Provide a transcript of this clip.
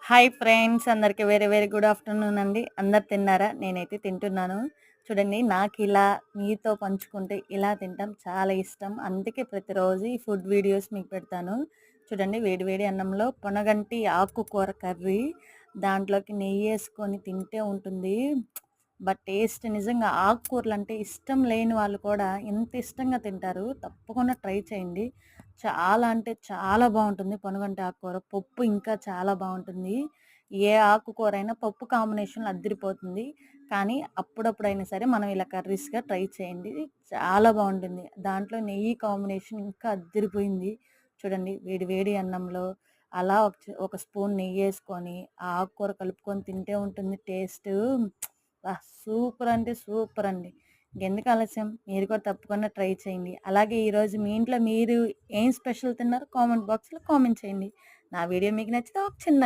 Hi friends అందరికి very very good afternoon అండి. అందరు తిన్నారా? నేనైతే తింటున్నాను. చూడండి, నాకు ఇలా మీతో పంచుకుంటే ఇలా తింటాం చాలా ఇష్టం. అందుకే ప్రతిరోజు ఈ ఫుడ్ వీడియోస్ మీకు పెడతాను. చూడండి, వేడి వేడి అన్నంలో పొనగంటి ఆకుకూర కర్రీ, దాంట్లోకి నెయ్యి వేసుకొని తింటే ఉంటుంది. బట్ టేస్ట్ నిజంగా ఆకుకూరలు అంటే ఇష్టం లేని వాళ్ళు కూడా ఎంత ఇష్టంగా తింటారు. తప్పకుండా ట్రై చేయండి. చాలా అంటే చాలా బాగుంటుంది పొనుగంటి ఆకుకూర. పప్పు ఇంకా చాలా బాగుంటుంది. ఏ ఆకుకూర అయినా పప్పు కాంబినేషన్లో అద్దరిపోతుంది. కానీ అప్పుడప్పుడైనా సరే మనం ఇలా కర్రీస్గా ట్రై చేయండి. చాలా బాగుంటుంది. దాంట్లో నెయ్యి కాంబినేషన్ ఇంకా అద్దరిపోయింది. చూడండి, వేడి వేడి అన్నంలో అలా ఒక స్పూన్ నెయ్యి వేసుకొని ఆ ఆకుకూర కలుపుకొని తింటే ఉంటుంది టేస్ట్. సూపర్ అంటే సూపర్ అండి. ఇంకెందుకు ఆలస్యం, మీరు కూడా తప్పకుండా ట్రై చేయండి. అలాగే ఈరోజు మీ ఇంట్లో మీరు ఏం స్పెషల్ తిన్నారో కామెంట్ బాక్స్లో కామెంట్ చేయండి. నా వీడియో మీకు నచ్చితే ఒక చిన్న